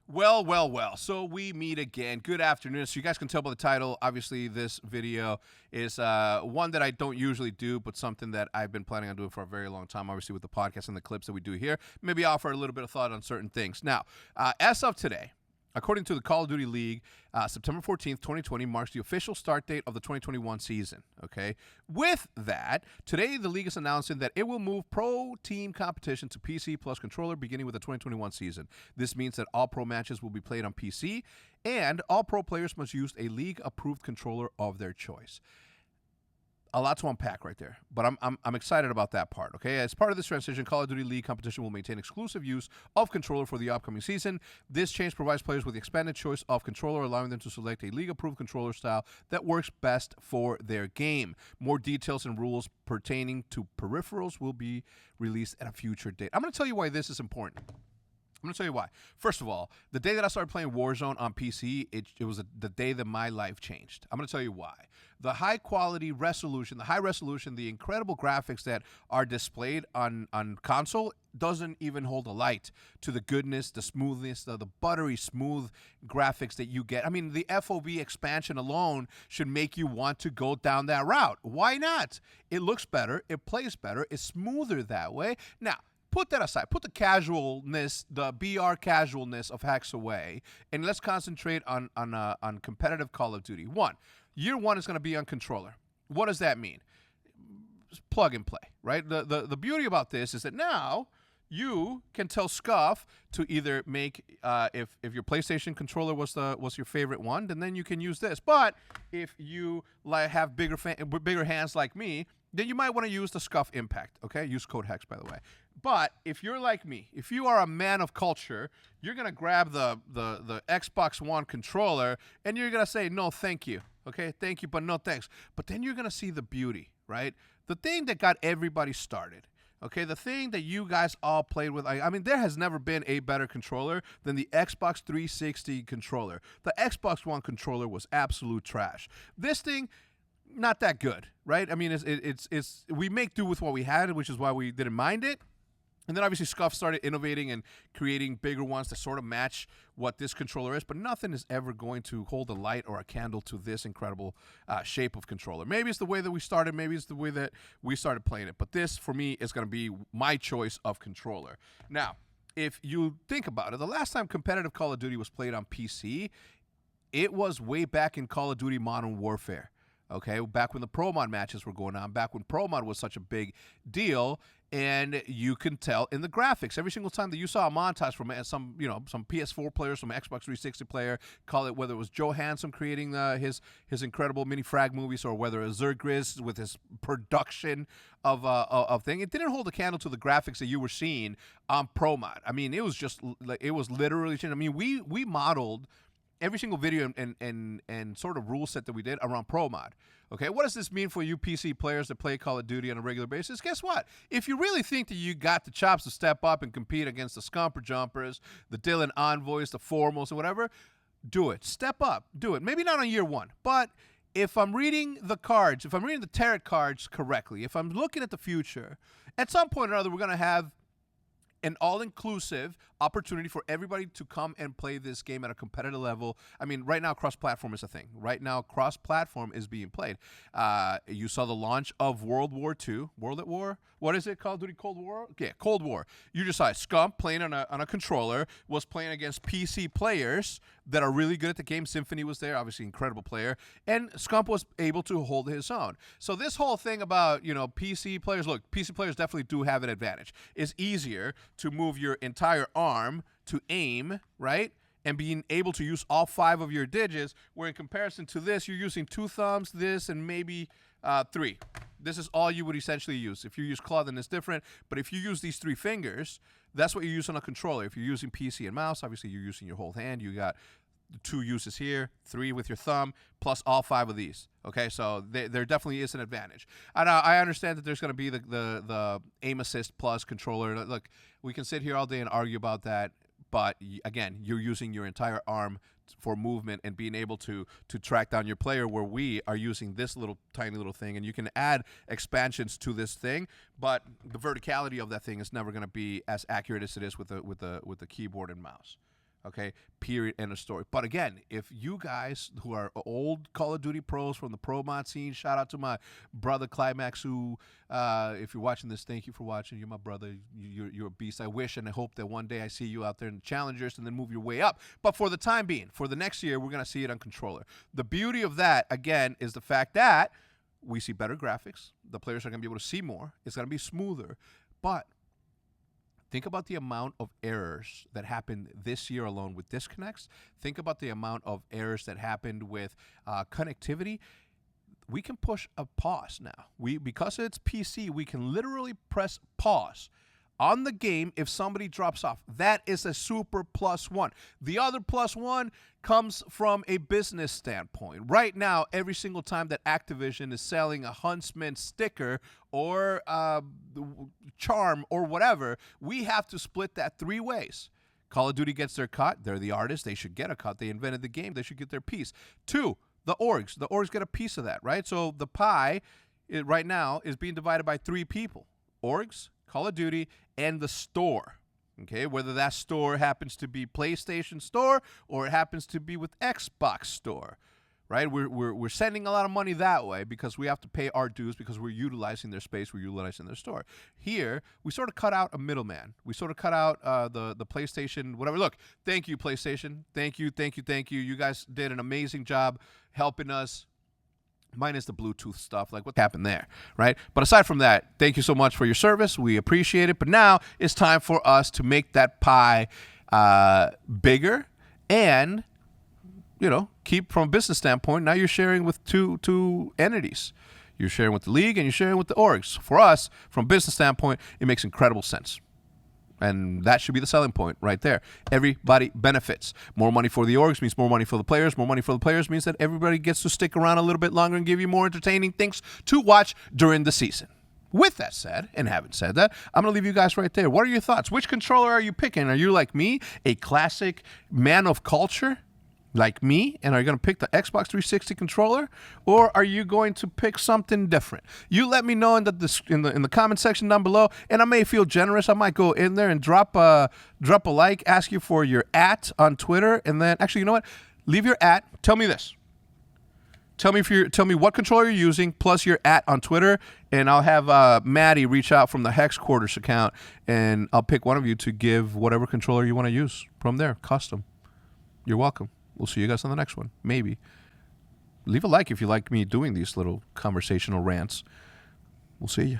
Well, well, well. So we meet again. Good afternoon. So you guys can tell by the title, obviously this video is one that I don't usually do, but something that I've been planning on doing for a very long time, obviously with the podcast and the clips that we do here. Maybe offer a little bit of thought on certain things. Now, as of today, according to the Call of Duty League, September 14th, 2020 marks the official start date of the 2021 season, okay? With that, today the league is announcing that it will move pro team competition to PC plus controller beginning with the 2021 season. This means that all pro matches will be played on PC, and all pro players must use a league-approved controller of their choice. A lot to unpack right there, but I'm excited about that part, okay? As part of this transition, Call of Duty League competition will maintain exclusive use of controller for the upcoming season. This change provides players with the expanded choice of controller, allowing them to select a league-approved controller style that works best for their game. More details and rules pertaining to peripherals will be released at a future date. I'm going to tell you why this is important. I'm going to tell you why. First of all, the day that I started playing Warzone on PC, it was the day that my life changed. I'm going to tell you why. The high-quality resolution, the high resolution, the incredible graphics that are displayed on console doesn't even hold a light to the goodness, the smoothness, the buttery smooth graphics that you get. I mean, the FOV expansion alone should make you want to go down that route. Why not? It looks better. It plays better. It's smoother that way. Now, put that aside. Put the casualness, the BR casualness of Hecz away, and let's concentrate on competitive Call of Duty. Year one is going to be on controller. What does that mean? Plug and play, right? The beauty about this is that now you can tell Scuff to either make if your PlayStation controller was your favorite one, then you can use this. But if you have bigger hands like me, then you might want to use the Scuff Impact. Okay, use code Hecz, by the way. But if you're like me, if you are a man of culture, you're gonna grab the Xbox One controller and you're gonna say no, thank you. Okay, thank you, but no thanks. But then you're gonna see the beauty, right? The thing that got everybody started. Okay, the thing that you guys all played with, I mean, there has never been a better controller than the Xbox 360 controller. The Xbox One controller was absolute trash. This thing, not that good, right? I mean, it's we make do with what we had, which is why we didn't mind it. And then obviously Scuff started innovating and creating bigger ones to sort of match what this controller is, but nothing is ever going to hold a light or a candle to this incredible shape of controller. Maybe it's the way that we started, maybe it's the way that we started playing it, but this, for me, is going to be my choice of controller. Now, if you think about it, the last time competitive Call of Duty was played on PC, it was way back in Call of Duty Modern Warfare. Okay, back when the Pro Mod matches were going on, back when Pro Mod was such a big deal, and you can tell in the graphics. Every single time that you saw a montage from some PS4 players, some Xbox 360 player, call it whether it was Joe Handsome creating his incredible mini frag movies, or whether it was Zergriz with his production of thing, it didn't hold a candle to the graphics that you were seeing on Pro Mod. I mean, it was just like it was literally changing. I mean, we modeled every single video and sort of rule set that we did around Pro Mod. Okay, what does this mean for you PC players that play Call of Duty on a regular basis? Guess what? If you really think that you got the chops to step up and compete against the Scumper Jumpers, the Dylan Envoys, the Formals, and whatever, do it. Step up. Do it. Maybe not on year one, but if I'm reading the cards, if I'm reading the tarot cards correctly, if I'm looking at the future, at some point or other, we're going to have an all-inclusive opportunity for everybody to come and play this game at a competitive level. I mean, right now, cross-platform is a thing. Right now, cross-platform is being played. You saw the launch of World War II. World at War? What is it? Call of Duty Cold War? Yeah, Cold War. You just saw Scump playing on a controller, was playing against PC players that are really good at the game. Symphony was there, obviously incredible player. And Scump was able to hold his own. So this whole thing about, PC players, look, PC players definitely do have an advantage. It's easier to move your entire arm to aim, right? And being able to use all 5 of your digits, where in comparison to this, you're using 2 thumbs, this, and maybe 3. This is all you would essentially use. If you use claw, then it's different. But if you use these 3 fingers, that's what you use on a controller. If you're using PC and mouse, obviously you're using your whole hand. You got 2 uses here, 3 with your thumb, plus all 5 of these. Okay, so there definitely is an advantage. And I understand that there's going to be the aim assist plus controller. Look, we can sit here all day and argue about that, but again, you're using your entire arm for movement and being able to track down your player, where we are using this tiny little thing, and you can add expansions to this thing, but the verticality of that thing is never going to be as accurate as it is with the keyboard and mouse. Okay, period, end of story. But again, if you guys who are old Call of Duty pros from the pro mod scene, shout out to my brother Climax, who, if you're watching this, thank you for watching. You're my brother. You're a beast. I wish and I hope that one day I see you out there in the challengers and then move your way up. But for the time being, for the next year, we're going to see it on controller. The beauty of that, again, is the fact that we see better graphics. The players are going to be able to see more. It's going to be smoother. But think about the amount of errors that happened this year alone with disconnects. Think about the amount of errors that happened with connectivity. We can push a pause now. Because it's PC, we can literally press pause on the game if somebody drops off. That is a super +1. The other +1 comes from a business standpoint. Right now, every single time that Activision is selling a Huntsman sticker or charm or whatever, we have to split that 3 ways. Call of Duty gets their cut. They're the artists. They should get a cut. They invented the game. They should get their piece. 2, the orgs. The orgs get a piece of that, right? So the pie right now is being divided by 3 people. Orgs, Call of Duty, and the store. Okay, whether that store happens to be PlayStation Store or it happens to be with Xbox Store, right? We're sending a lot of money that way because we have to pay our dues because we're utilizing their space, we're utilizing their store. Here, we sort of cut out a middleman. We sort of cut out the PlayStation, whatever. Look, thank you, PlayStation. Thank you. You guys did an amazing job helping us. Minus the Bluetooth stuff, like what happened there, right? But aside from that, thank you so much for your service. We appreciate it. But now it's time for us to make that pie bigger and, keep from a business standpoint. Now you're sharing with two entities. You're sharing with the league and you're sharing with the orgs. For us, from a business standpoint, it makes incredible sense. And that should be the selling point right there. Everybody benefits. More money for the orgs means more money for the players. More money for the players means that everybody gets to stick around a little bit longer and give you more entertaining things to watch during the season. With that said, and having said that, I'm going to leave you guys right there. What are your thoughts? Which controller are you picking? Are you like me, a classic man of culture? Like me, and are you going to pick the Xbox 360 controller, or are you going to pick something different? You let me know in the comment section down below, and I may feel generous. I might go in there and drop a like, ask you for your @ on Twitter, and then actually, you know what? Leave your @. Tell me this. Tell me what controller you're using, plus your @ on Twitter, and I'll have Maddie reach out from the Hecz Quarters account, and I'll pick one of you to give whatever controller you want to use from there, custom. You're welcome. We'll see you guys on the next one. Maybe. Leave a like if you like me doing these little conversational rants. We'll see you.